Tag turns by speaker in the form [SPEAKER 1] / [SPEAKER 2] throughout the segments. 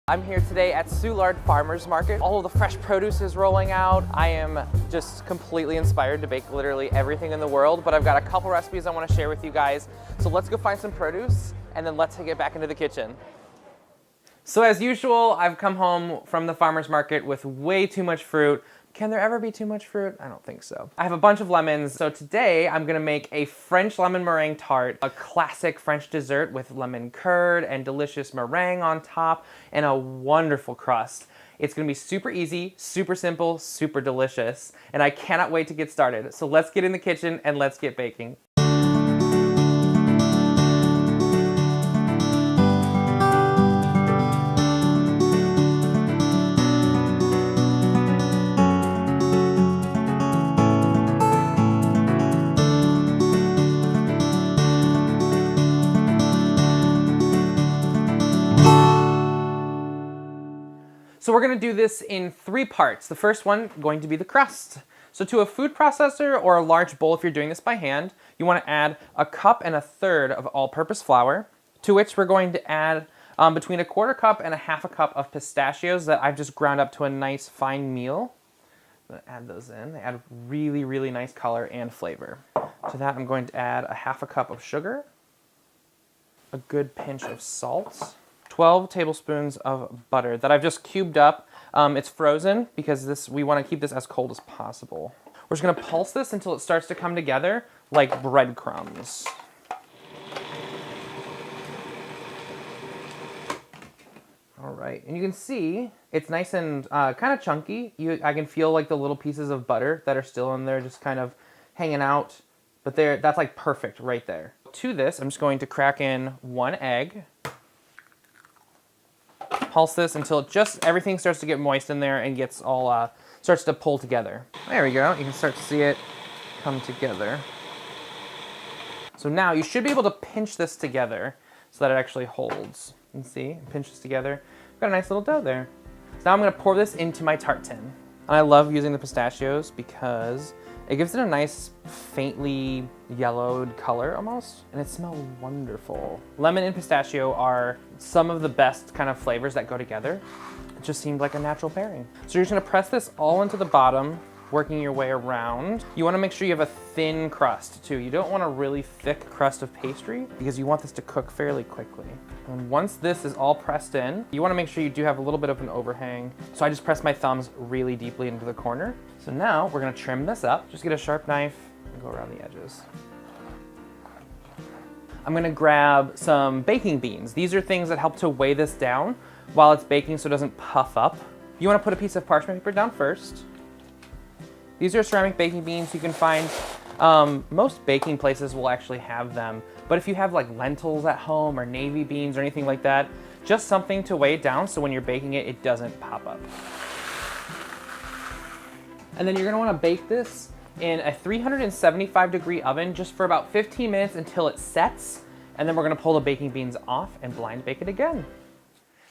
[SPEAKER 1] I'm here today at Soulard Farmers Market. All of the fresh produce is rolling out. I am just completely inspired to bake literally everything in the world, but I've got a couple recipes I want to share with you guys. So let's go find some produce and then let's get back into the kitchen. So as usual, I've come home from the farmer's market with way too much fruit. Can there ever be too much fruit? I don't think so. I have a bunch of lemons, so today I'm gonna make a French lemon meringue tart, a classic French dessert with lemon curd and delicious meringue on top, and a wonderful crust. It's gonna be super easy, super simple, super delicious, and I cannot wait to get started. So let's get in the kitchen and let's get baking. So we're gonna do this in 3 parts. The first one going to be the crust. So to a food processor or a large bowl, if you're doing this by hand, you wanna add 1 1/4 cups of all-purpose flour, to which we're going to add between 1/4 cup and 1/2 cup of pistachios that I've just ground up to a nice fine meal. I'm gonna add those in. They add really, really nice color and flavor. To that, I'm going to add 1/2 cup of sugar, a good pinch of salt, 12 tablespoons of butter that I've just cubed up. It's frozen because we want to keep this as cold as possible. We're just going to pulse this until it starts to come together like breadcrumbs. All right, and you can see it's nice and kind of chunky. I can feel like the little pieces of butter that are still in there just kind of hanging out, but that's like perfect right there. To this, I'm just going to crack in 1 egg. Pulse this until everything starts to get moist in there and gets all starts to pull together. There we go. You can start to see it come together. So now you should be able to pinch this together so that it actually holds. You can see, pinch this together. Got a nice little dough there. So now I'm going to pour this into my tart tin. And I love using the pistachios because it gives it a nice faintly yellowed color almost, and it smells wonderful. Lemon and pistachio are some of the best kind of flavors that go together. It just seemed like a natural pairing. So you're just gonna press this all into the bottom, working your way around. You wanna make sure you have a thin crust too. You don't want a really thick crust of pastry because you want this to cook fairly quickly. And once this is all pressed in, you wanna make sure you do have a little bit of an overhang. So I just press my thumbs really deeply into the corner. So now we're gonna trim this up. Just get a sharp knife and go around the edges. I'm gonna grab some baking beans. These are things that help to weigh this down while it's baking so it doesn't puff up. You wanna put a piece of parchment paper down first. These are ceramic baking beans. You can find, most baking places will actually have them, but if you have like lentils at home or navy beans or anything like that, just something to weigh it down so when you're baking it, it doesn't pop up. And then you're gonna wanna bake this in a 375-degree oven just for about 15 minutes until it sets, and then we're gonna pull the baking beans off and blind bake it again.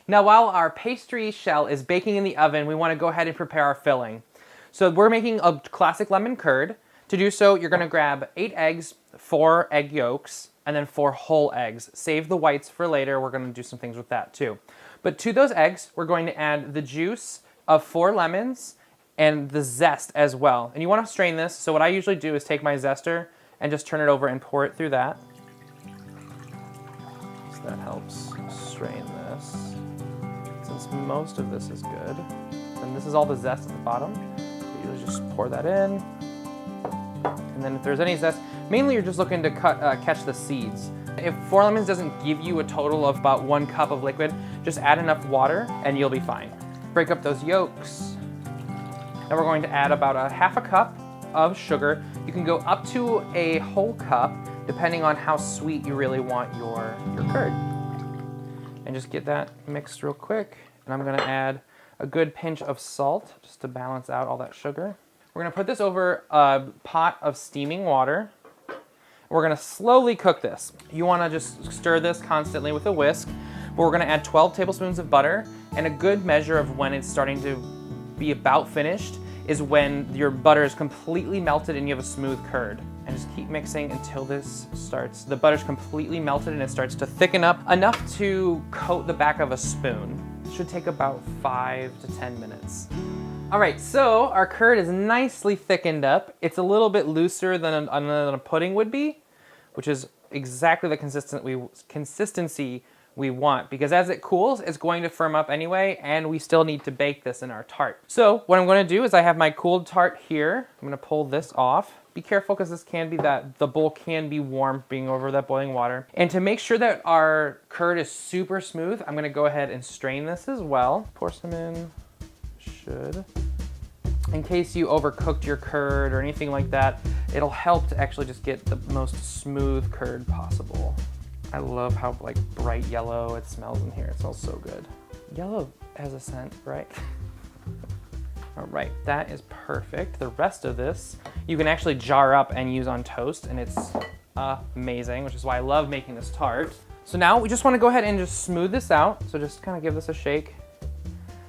[SPEAKER 1] Now while our pastry shell is baking in the oven, we wanna go ahead and prepare our filling. So we're making a classic lemon curd. To do so, you're gonna grab 8 eggs, 4 egg yolks, and then 4 whole eggs. Save the whites for later. We're gonna do some things with that too. But to those eggs, we're going to add the juice of 4 lemons and the zest as well. And you wanna strain this. So what I usually do is take my zester and just turn it over and pour it through that. So that helps strain this. Since most of this is good. And this is all the zest at the bottom. So you just pour that in. And then if there's any zest, mainly you're just looking to catch the seeds. If 4 lemons doesn't give you a total of about 1 cup of liquid, just add enough water and you'll be fine. Break up those yolks. Now we're going to add about 1/2 cup of sugar. You can go up to a whole cup, depending on how sweet you really want your curd. And just get that mixed real quick. And I'm gonna add a good pinch of salt, just to balance out all that sugar. We're gonna put this over a pot of steaming water. We're gonna slowly cook this. You wanna just stir this constantly with a whisk, but we're gonna add 12 tablespoons of butter, and a good measure of when it's starting to be about finished is when your butter is completely melted and you have a smooth curd. And just keep mixing until the butter's completely melted and it starts to thicken up enough to coat the back of a spoon. It should take about 5 to 10 minutes. All right, so our curd is nicely thickened up. It's a little bit looser than a pudding would be, which is exactly the consistency we want, because as it cools, it's going to firm up anyway, and we still need to bake this in our tart. So what I'm going to do is I have my cooled tart here. I'm going to pull this off. Be careful, because this can be the bowl can be warm being over that boiling water. And to make sure that our curd is super smooth, I'm going to go ahead and strain this as well. Pour some in. Should. In case you overcooked your curd or anything like that, it'll help to actually just get the most smooth curd possible. I love how like bright yellow it smells in here. It smells so good. Yellow has a scent, right? All right, that is perfect. The rest of this, you can actually jar up and use on toast, and it's amazing, which is why I love making this tart. So now we just want to go ahead and just smooth this out. So just kind of give this a shake.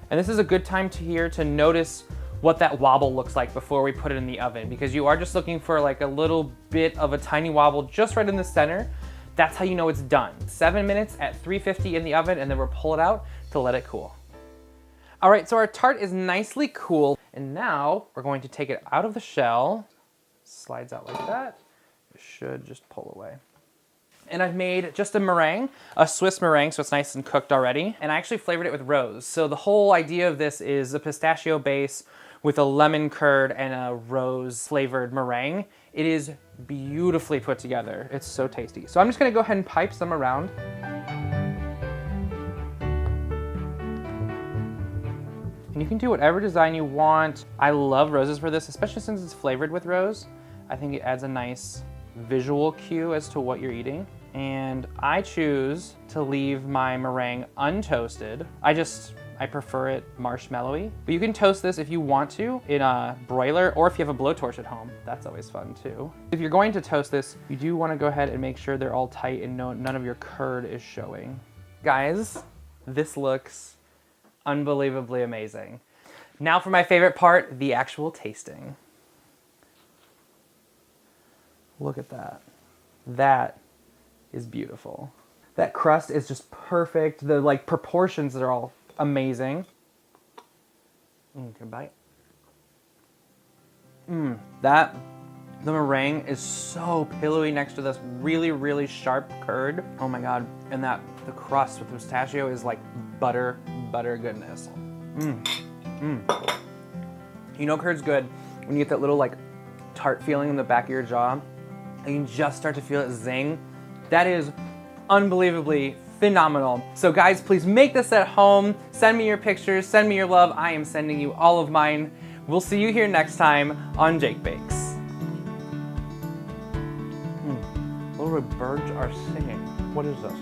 [SPEAKER 1] And this is a good time to notice what that wobble looks like before we put it in the oven, because you are just looking for like a little bit of a tiny wobble just right in the center. That's how you know it's done. 7 minutes at 350 in the oven, and then we'll pull it out to let it cool. All right, so our tart is nicely cool, and now we're going to take it out of the shell. Slides out like that. It should just pull away. And I've made just a meringue, a Swiss meringue, so it's nice and cooked already. And I actually flavored it with rose. So the whole idea of this is a pistachio base with a lemon curd and a rose flavored meringue. It is beautifully put together. It's so tasty. So I'm just gonna go ahead and pipe some around. And you can do whatever design you want. I love roses for this, especially since it's flavored with rose. I think it adds a nice visual cue as to what you're eating. And I choose to leave my meringue untoasted. I prefer it marshmallowy, but you can toast this if you want to in a broiler, or if you have a blowtorch at home. That's always fun too. If you're going to toast this, you do want to go ahead and make sure they're all tight and none of your curd is showing. Guys, this looks unbelievably amazing. Now for my favorite part, the actual tasting. Look at that. That is beautiful. That crust is just perfect. The like proportions are all amazing. Can I bite? The meringue is so pillowy next to this really, really sharp curd. Oh my God. And the crust with the pistachio is like butter goodness. You know curd's good when you get that little like tart feeling in the back of your jaw, and you just start to feel it zing. That is unbelievably phenomenal. So guys, please make this at home. Send me your pictures, send me your love. I am sending you all of mine. We'll see you here next time on Jake Bakes. Little birds are singing. What is this?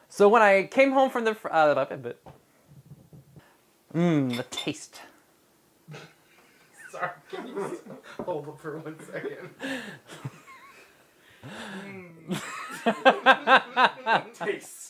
[SPEAKER 1] So when I came home from the taste.
[SPEAKER 2] Sorry, can you hold it for 1 second? Tastes